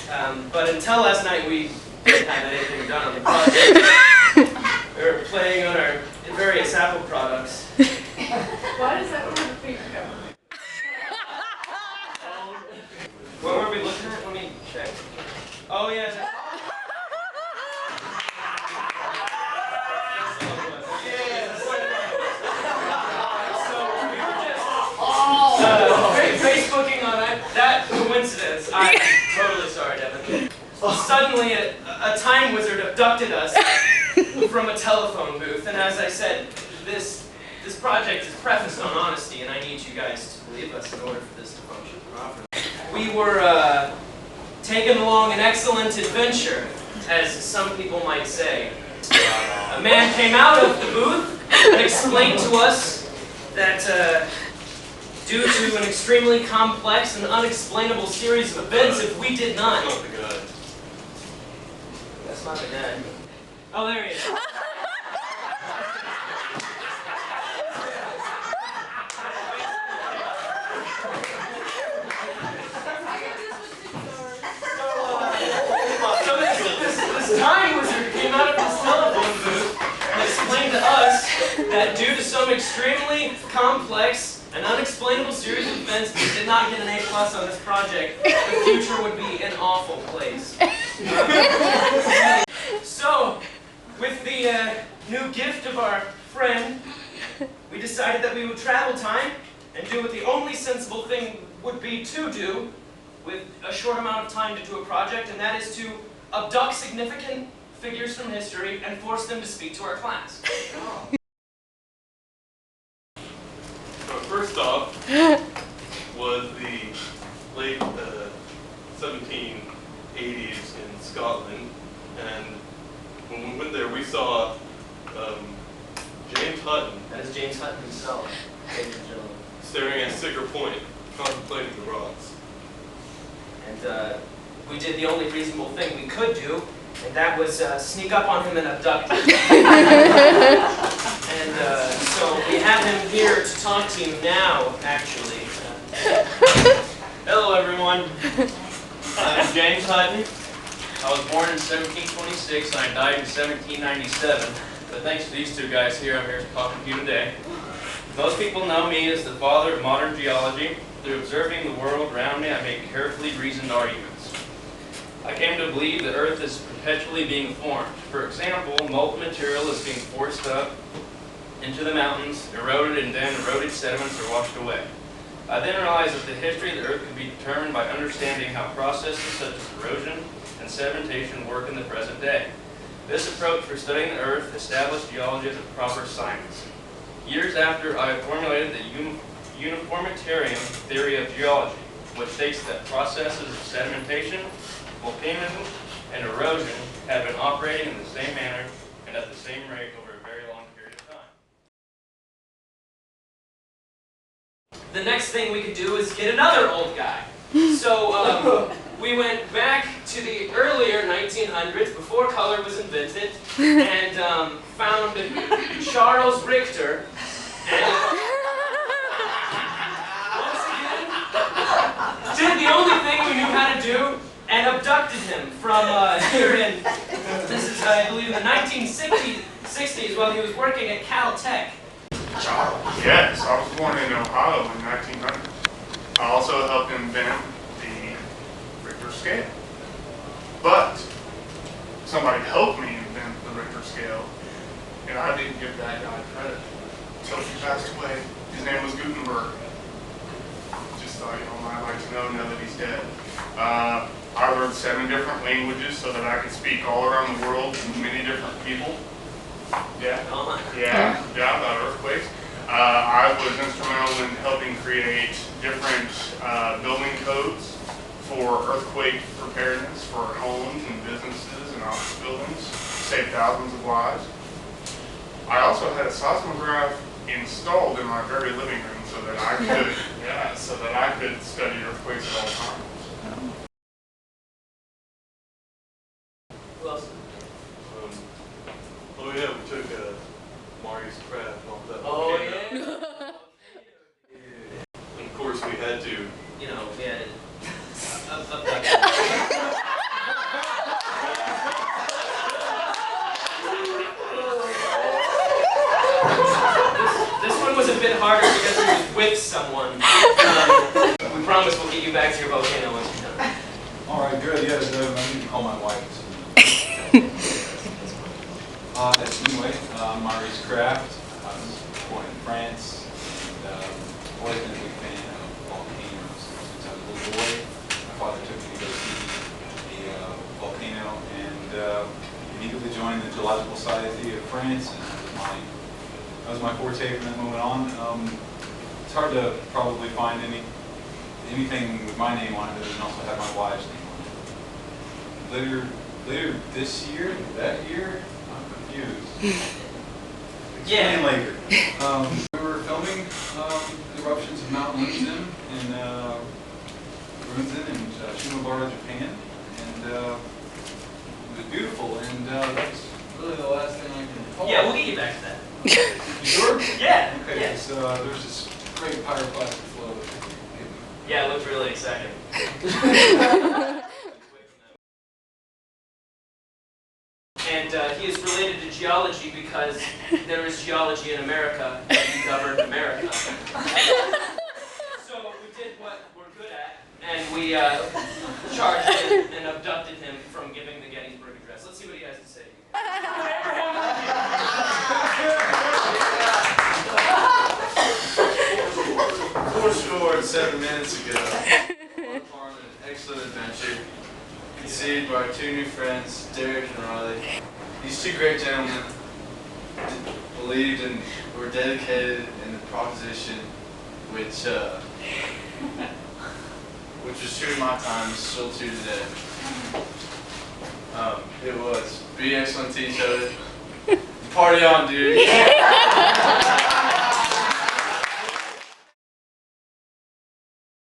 But until last night, we didn't have anything done on the project. We were playing on our various Apple products. Why does that word feature come? What were we looking at? Let me check. Oh, yeah. Facebooking on that coincidence. I'm totally sorry, Devin. Suddenly, a time wizard abducted us from a telephone booth, and as I said, this project is prefaced on honesty, and I need you guys to believe us in order for this to function properly. We were taken along an excellent adventure, as some people might say. A man came out of the booth and explained to us that due to an extremely complex and unexplainable series of events, if we did not... That's not the guy. That's not the guy. Oh, there he is. This time wizard came out of this telephone booth and explained to us that due to some extremely complex and unexplainable series of events, we did not get an A+ on this project. The future would be an awful place. So, with the new gift of our friend, we decided that we would travel time and do what the only sensible thing would be to do with a short amount of time to do a project, and that is to abduct significant figures from history and force them to speak to our class. First off was the late 1780s in Scotland, and when we went there we saw James Hutton. That is James Hutton himself, ladies and gentlemen. Staring at Sticker Point, contemplating the rocks. And we did the only reasonable thing we could do, and that was sneak up on him and abduct him. And so we have him here to talk to you now, actually. Hello, everyone. I'm James Hutton. I was born in 1726 and I died in 1797. But thanks to these two guys here, I'm here talking to you today. Most people know me as the father of modern geology. Through observing the world around me, I make carefully reasoned arguments. I came to believe the Earth is perpetually being formed. For example, molten material is being forced up into the mountains, eroded, and then eroded sediments are washed away. I then realized that the history of the Earth could be determined by understanding how processes such as erosion and sedimentation work in the present day. This approach for studying the Earth established geology as a proper science. Years after, I formulated the uniformitarian theory of geology, which states that processes of sedimentation, volcanism, and erosion have been operating in the same manner and at the same rate over a very long period of time. The next thing we could do is get another old guy. So we went back to the earlier 1900s, before color was invented, and found Charles Richter. And once again, did the only thing we knew how to do, and abducted him from here in, this is, I believe, the 1960s while he was working at Caltech. Yes, I was born in Ohio in 1900. I also helped invent the Richter scale. But somebody helped me invent the Richter scale, and I didn't give that guy credit. So he passed away. His name was Gutenberg. Just thought you might like to know that he's dead. I learned 7 different languages so that I could speak all around the world to many different people. Yeah, about earthquakes. I was instrumental in helping create different building codes for earthquake preparedness for homes and businesses and office buildings, saved thousands of lives. I also had a seismograph installed in my very living room so that I could, study earthquakes at all times. Who else? Oh yeah, we took Maurice Krafft off that Oh, volcano. yeah. And of course we had to. You know, we had it. yes, I need to call my wife. Anyway, I'm Maurice Krafft. I was born in France. And, always been a big fan of volcanoes since I was a little boy. My father took me to go see a volcano and immediately joined the Geological Society of France. And that was my forte from that moment on. It's hard to probably find anything with my name on it that doesn't also have my wife's name on it. Later this year, that year, I'm confused. Explain later. We were filming eruptions of Mount Runzen in Shimabara, Japan, and it was beautiful. And that's really the last thing I can recall. Yeah, we'll get you back to that. You sure? Yeah. Okay. Yeah. So there's this great pyroclastic flow. Yeah, it looked really exciting. And he is related to geology because there is geology in America and he governed America. So we did what we're good at, and we charged him and abducted him from giving the Gettysburg Address. Let's see what he has to say. Fourscore 7 minutes ago, on an excellent adventure, conceived by our two new friends, Derrick and Riley. These two great gentlemen believed and were dedicated in the proposition which was true in my time, is still true today. It was be excellent to each other. Party on, dude.